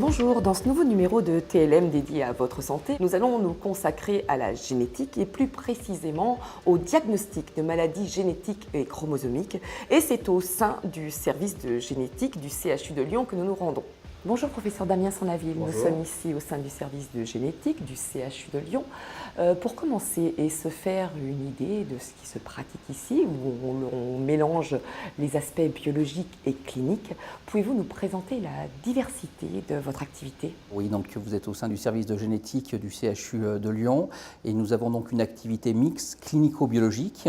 Bonjour, dans ce nouveau numéro de TLM dédié à votre santé, nous allons nous consacrer à la génétique et plus précisément au diagnostic de maladies génétiques et chromosomiques. Et c'est au sein du service de génétique du CHU de Lyon que nous nous rendons. Bonjour professeur Damien Sanlaville, nous sommes ici au sein du service de génétique du CHU de Lyon. Pour commencer et se faire une idée de ce qui se pratique ici, où on mélange les aspects biologiques et cliniques, pouvez-vous nous présenter la diversité de votre activité? Oui, donc vous êtes au sein du service de génétique du CHU de Lyon et nous avons donc une activité mixte clinico-biologique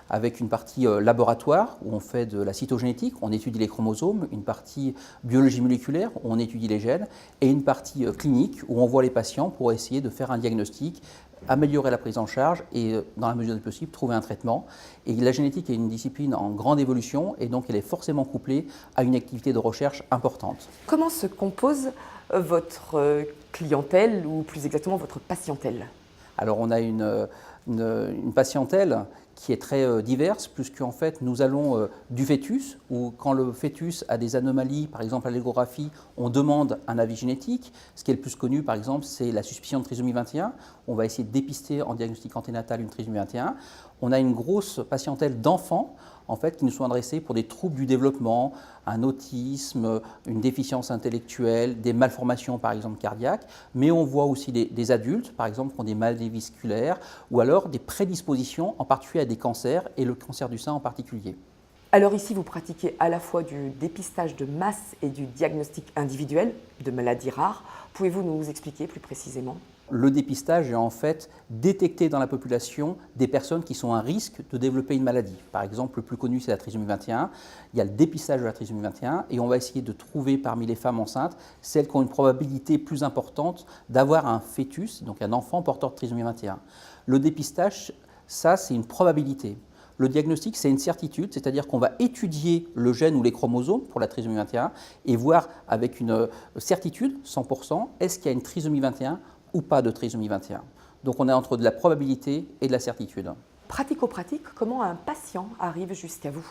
avec une partie laboratoire où on fait de la cytogénétique, on étudie les chromosomes, une partie biologie moléculaire où on étudie les gènes et une partie clinique où on voit les patients pour essayer de faire un diagnostic, améliorer la prise en charge et, dans la mesure du possible, trouver un traitement. Et la génétique est une discipline en grande évolution et donc elle est forcément couplée à une activité de recherche importante. Comment se compose votre clientèle ou plus exactement votre patientèle? Alors on a une patientèle qui est très diverse, puisqu'en fait nous allons du fœtus, où quand le fœtus a des anomalies, par exemple à l'échographie, on demande un avis génétique. Ce qui est le plus connu, par exemple, c'est la suspicion de trisomie 21. On va essayer de dépister en diagnostic anténatal une trisomie 21. On a une grosse patientèle d'enfants, en fait, qui nous sont adressés pour des troubles du développement, un autisme, une déficience intellectuelle, des malformations par exemple cardiaques, mais on voit aussi des adultes, par exemple, qui ont des maladies vasculaires ou alors des prédispositions, en particulier à des cancers et le cancer du sein en particulier. Alors ici, vous pratiquez à la fois du dépistage de masse et du diagnostic individuel de maladies rares. Pouvez-vous nous expliquer plus précisément? Le dépistage est en fait détecter dans la population des personnes qui sont à risque de développer une maladie. Par exemple, le plus connu, c'est la trisomie 21. Il y a le dépistage de la trisomie 21 et on va essayer de trouver parmi les femmes enceintes celles qui ont une probabilité plus importante d'avoir un fœtus, donc un enfant porteur de trisomie 21. Le dépistage, ça, c'est une probabilité. Le diagnostic, c'est une certitude, c'est-à-dire qu'on va étudier le gène ou les chromosomes pour la trisomie 21 et voir avec une certitude, 100%, est-ce qu'il y a une trisomie 21 ou pas de trisomie 21. Donc on est entre de la probabilité et de la certitude. Pratico-pratique, comment un patient arrive jusqu'à vous?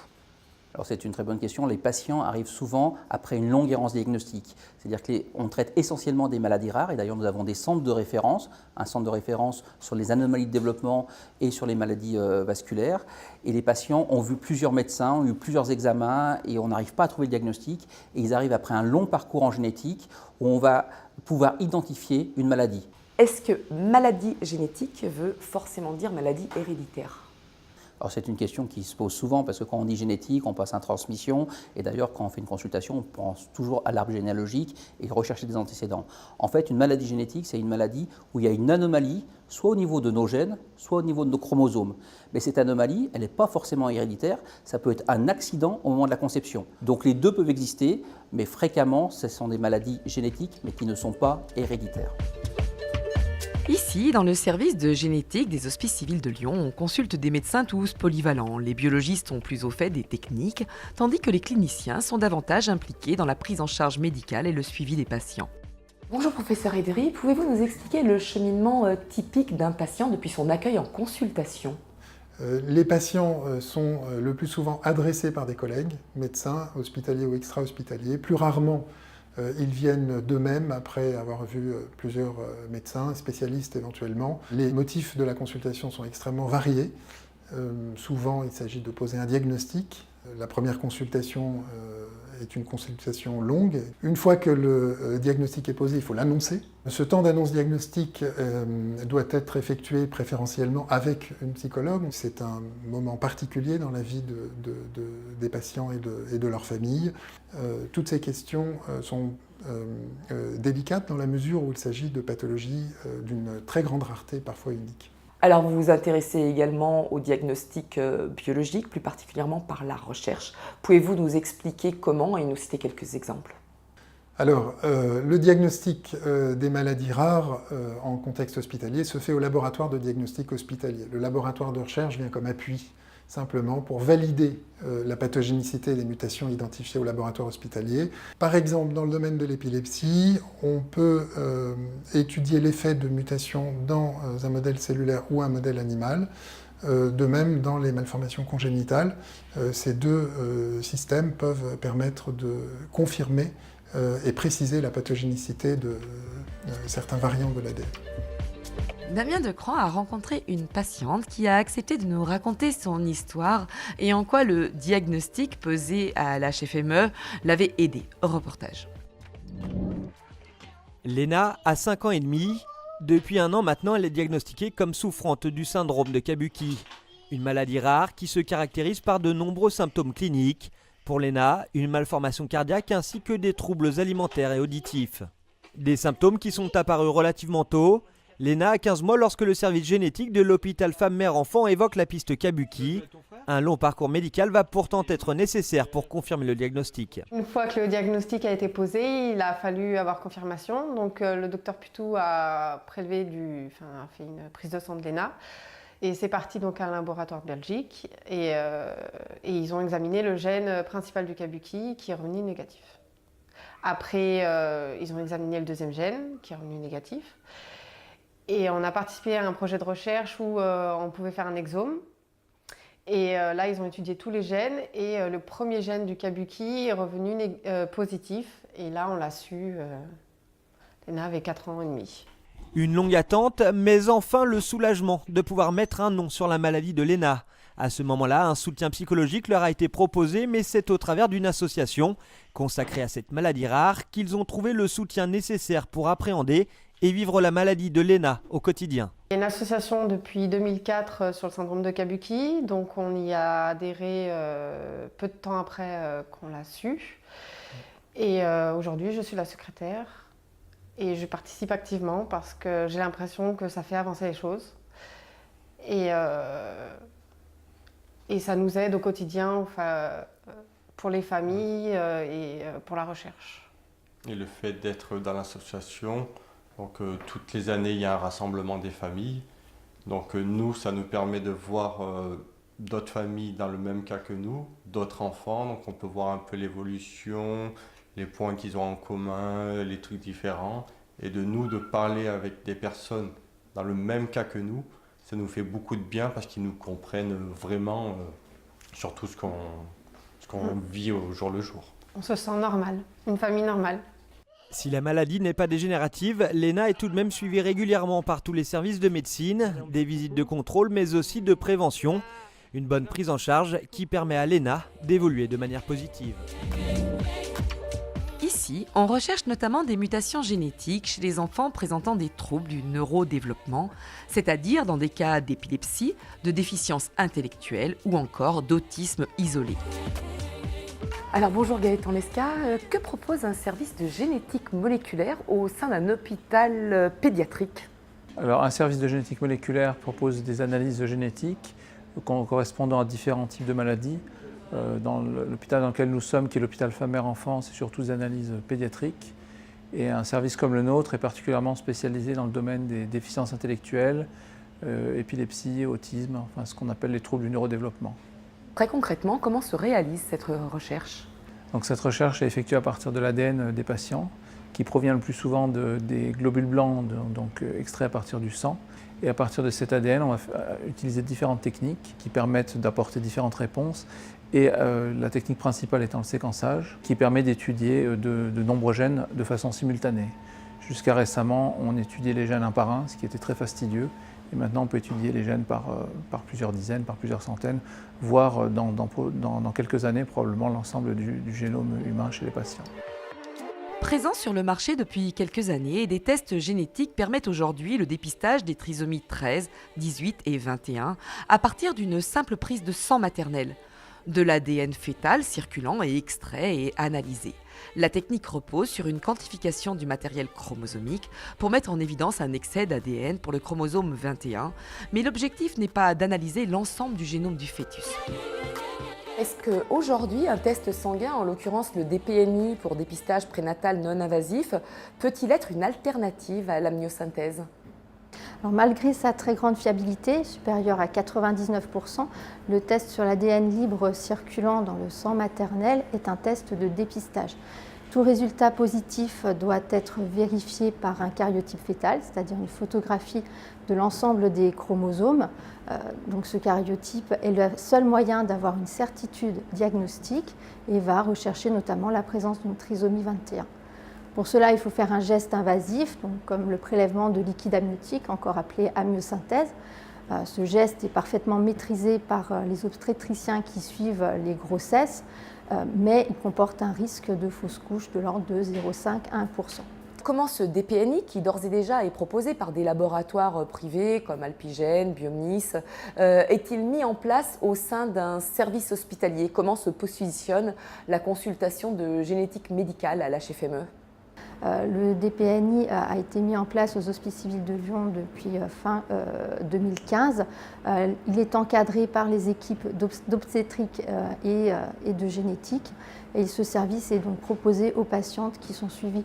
Alors c'est une très bonne question. Les patients arrivent souvent après une longue errance diagnostique. C'est-à-dire qu'on traite essentiellement des maladies rares et d'ailleurs nous avons des centres de référence, un centre de référence sur les anomalies de développement et sur les maladies vasculaires. Et les patients ont vu plusieurs médecins, ont eu plusieurs examens et on n'arrive pas à trouver le diagnostic. Et ils arrivent après un long parcours en génétique où on va pouvoir identifier une maladie. Est-ce que maladie génétique veut forcément dire maladie héréditaire? Alors c'est une question qui se pose souvent parce que quand on dit génétique, on passe à transmission et d'ailleurs quand on fait une consultation, on pense toujours à l'arbre généalogique et rechercher des antécédents. En fait, une maladie génétique, c'est une maladie où il y a une anomalie, soit au niveau de nos gènes, soit au niveau de nos chromosomes. Mais cette anomalie, elle n'est pas forcément héréditaire, ça peut être un accident au moment de la conception. Donc les deux peuvent exister, mais fréquemment, ce sont des maladies génétiques, mais qui ne sont pas héréditaires. Ici, dans le service de génétique des Hospices civils de Lyon, on consulte des médecins tous polyvalents. Les biologistes sont plus au fait des techniques, tandis que les cliniciens sont davantage impliqués dans la prise en charge médicale et le suivi des patients. Bonjour professeur Edry, pouvez-vous nous expliquer le cheminement typique d'un patient depuis son accueil en consultation? Les patients sont le plus souvent adressés par des collègues, médecins, hospitaliers ou extra-hospitaliers. Plus rarement, ils viennent d'eux-mêmes après avoir vu plusieurs médecins, spécialistes éventuellement. Les motifs de la consultation sont extrêmement variés. Souvent, il s'agit de poser un diagnostic. La première consultation est une consultation longue. Une fois que le diagnostic est posé, il faut l'annoncer. Ce temps d'annonce diagnostique doit être effectué préférentiellement avec une psychologue. C'est un moment particulier dans la vie des patients et de leur famille. Toutes ces questions sont délicates dans la mesure où il s'agit de pathologies d'une très grande rareté, parfois unique. Alors vous vous intéressez également au diagnostic biologique, plus particulièrement par la recherche. Pouvez-vous nous expliquer comment et nous citer quelques exemples? Alors, le diagnostic des maladies rares en contexte hospitalier se fait au laboratoire de diagnostic hospitalier. Le laboratoire de recherche vient comme appui simplement pour valider la pathogénicité des mutations identifiées au laboratoire hospitalier. Par exemple, dans le domaine de l'épilepsie, on peut étudier l'effet de mutations dans un modèle cellulaire ou un modèle animal. De même, dans les malformations congénitales, ces deux systèmes peuvent permettre de confirmer et préciser la pathogénicité de certains variants de l'ADN. Damien Decran a rencontré une patiente qui a accepté de nous raconter son histoire et en quoi le diagnostic posé à l'HFME l'avait aidé. Au reportage. Léna a 5 ans et demi. Depuis 1 an maintenant, elle est diagnostiquée comme souffrante du syndrome de Kabuki. Une maladie rare qui se caractérise par de nombreux symptômes cliniques. Pour Léna, une malformation cardiaque ainsi que des troubles alimentaires et auditifs. Des symptômes qui sont apparus relativement tôt. Léna a 15 mois lorsque le service génétique de l'hôpital Femme-Mère-Enfant évoque la piste Kabuki. Un long parcours médical va pourtant être nécessaire pour confirmer le diagnostic. Une fois que le diagnostic a été posé, il a fallu avoir confirmation. Donc le docteur Putou a fait une prise de sang de Léna. Et c'est parti donc à un laboratoire de Belgique. Et ils ont examiné le gène principal du Kabuki qui est revenu négatif. Après, ils ont examiné le deuxième gène qui est revenu négatif. Et on a participé à un projet de recherche où on pouvait faire un exome. Et là, ils ont étudié tous les gènes. Et le premier gène du Kabuki est revenu positif. Et là, on l'a su. Léna avait 4 ans et demi. Une longue attente, mais enfin le soulagement de pouvoir mettre un nom sur la maladie de Léna. À ce moment-là, un soutien psychologique leur a été proposé, mais c'est au travers d'une association consacrée à cette maladie rare qu'ils ont trouvé le soutien nécessaire pour appréhender et vivre la maladie de Léna au quotidien. Il y a une association depuis 2004 sur le syndrome de Kabuki, donc on y a adhéré peu de temps après qu'on l'a su. Et aujourd'hui, je suis la secrétaire et je participe activement parce que j'ai l'impression que ça fait avancer les choses. Et ça nous aide au quotidien pour les familles et pour la recherche. Et le fait d'être dans l'association, donc toutes les années, il y a un rassemblement des familles. Donc nous, ça nous permet de voir d'autres familles dans le même cas que nous, d'autres enfants. Donc on peut voir un peu l'évolution, les points qu'ils ont en commun, les trucs différents. Et de nous, de parler avec des personnes dans le même cas que nous, ça nous fait beaucoup de bien parce qu'ils nous comprennent vraiment sur tout ce qu'on vit au jour le jour. On se sent normal, une famille normale. Si la maladie n'est pas dégénérative, Léna est tout de même suivie régulièrement par tous les services de médecine, des visites de contrôle mais aussi de prévention. Une bonne prise en charge qui permet à Léna d'évoluer de manière positive. Ici, on recherche notamment des mutations génétiques chez les enfants présentant des troubles du neurodéveloppement, c'est-à-dire dans des cas d'épilepsie, de déficience intellectuelle ou encore d'autisme isolé. Alors bonjour Gaëtan Lesca, que propose un service de génétique moléculaire au sein d'un hôpital pédiatrique? Alors un service de génétique moléculaire propose des analyses génétiques correspondant à différents types de maladies. Dans l'hôpital dans lequel nous sommes, qui est l'hôpital Femme-Mère-Enfant, c'est surtout des analyses pédiatriques. Et un service comme le nôtre est particulièrement spécialisé dans le domaine des déficiences intellectuelles, épilepsie, autisme, enfin ce qu'on appelle les troubles du neurodéveloppement. Très concrètement, comment se réalise cette recherche? Donc cette recherche est effectuée à partir de l'ADN des patients, qui provient le plus souvent des globules blancs, donc extraits à partir du sang. Et à partir de cet ADN, on va utiliser différentes techniques qui permettent d'apporter différentes réponses. Et la technique principale étant le séquençage, qui permet d'étudier de nombreux gènes de façon simultanée. Jusqu'à récemment, on étudiait les gènes un par un, ce qui était très fastidieux. Et maintenant, on peut étudier les gènes par plusieurs dizaines, par plusieurs centaines, voire dans quelques années, probablement l'ensemble du génome humain chez les patients. Présents sur le marché depuis quelques années, des tests génétiques permettent aujourd'hui le dépistage des trisomies 13, 18 et 21 à partir d'une simple prise de sang maternel. De l'ADN fœtal circulant est extrait et analysé. La technique repose sur une quantification du matériel chromosomique pour mettre en évidence un excès d'ADN pour le chromosome 21, mais l'objectif n'est pas d'analyser l'ensemble du génome du fœtus. Est-ce qu'aujourd'hui, un test sanguin, en l'occurrence le DPNI pour dépistage prénatal non invasif, peut-il être une alternative à l'amniosynthèse ? Alors, malgré sa très grande fiabilité, supérieure à 99%, le test sur l'ADN libre circulant dans le sang maternel est un test de dépistage. Tout résultat positif doit être vérifié par un karyotype fœtal, c'est-à-dire une photographie de l'ensemble des chromosomes. Donc ce karyotype est le seul moyen d'avoir une certitude diagnostique et va rechercher notamment la présence d'une trisomie 21. Pour cela, il faut faire un geste invasif, donc comme le prélèvement de liquide amniotique, encore appelé amniosynthèse. Ce geste est parfaitement maîtrisé par les obstétriciens qui suivent les grossesses, mais il comporte un risque de fausse couche de l'ordre de 0,5 à 1%. Comment ce DPNI, qui d'ores et déjà est proposé par des laboratoires privés comme Alpigène, Biomnis, est-il mis en place au sein d'un service hospitalier? Comment se positionne la consultation de génétique médicale à l'HFME? Le DPNI a été mis en place aux Hospices civils de Lyon depuis fin 2015. Il est encadré par les équipes d'obstétrique et de génétique. Et ce service est donc proposé aux patientes qui sont suivies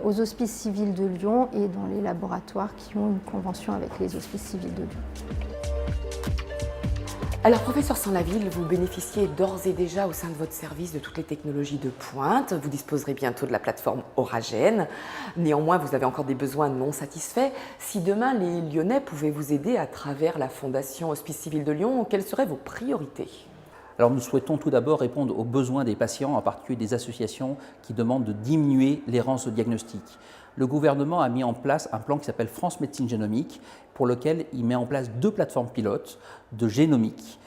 aux Hospices civils de Lyon et dans les laboratoires qui ont une convention avec les Hospices civils de Lyon. Alors, professeur Sanlaville, vous bénéficiez d'ores et déjà au sein de votre service de toutes les technologies de pointe. Vous disposerez bientôt de la plateforme Oragène. Néanmoins, vous avez encore des besoins non satisfaits. Si demain, les Lyonnais pouvaient vous aider à travers la Fondation Hospice Civil de Lyon, quelles seraient vos priorités? Alors nous souhaitons tout d'abord répondre aux besoins des patients, en particulier des associations qui demandent de diminuer l'errance au diagnostic. Le gouvernement a mis en place un plan qui s'appelle France Médecine Génomique, pour lequel il met en place 2 plateformes pilotes de génomique.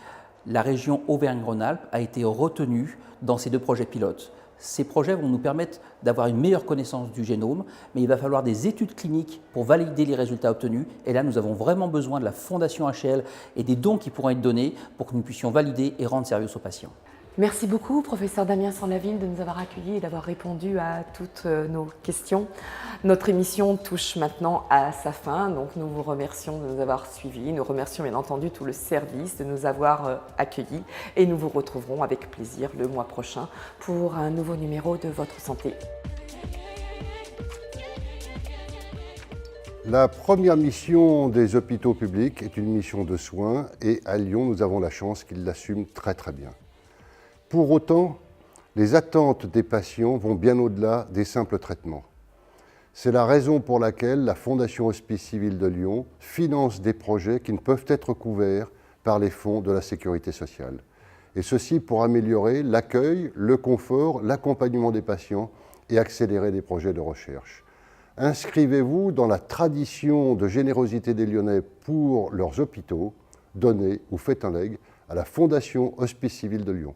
La région Auvergne-Rhône-Alpes a été retenue dans ces 2 projets pilotes. Ces projets vont nous permettre d'avoir une meilleure connaissance du génome, mais il va falloir des études cliniques pour valider les résultats obtenus. Et là, nous avons vraiment besoin de la Fondation HL et des dons qui pourront être donnés pour que nous puissions valider et rendre service aux patients. Merci beaucoup, professeur Damien Sanlaville, de nous avoir accueillis et d'avoir répondu à toutes nos questions. Notre émission touche maintenant à sa fin, donc nous vous remercions de nous avoir suivis. Nous remercions bien entendu tout le service de nous avoir accueillis et nous vous retrouverons avec plaisir le mois prochain pour un nouveau numéro de Votre Santé. La première mission des hôpitaux publics est une mission de soins et à Lyon, nous avons la chance qu'ils l'assument très très bien. Pour autant, les attentes des patients vont bien au-delà des simples traitements. C'est la raison pour laquelle la Fondation Hospice Civil de Lyon finance des projets qui ne peuvent être couverts par les fonds de la sécurité sociale. Et ceci pour améliorer l'accueil, le confort, l'accompagnement des patients et accélérer des projets de recherche. Inscrivez-vous dans la tradition de générosité des Lyonnais pour leurs hôpitaux, donnez ou faites un legs à la Fondation Hospice Civil de Lyon.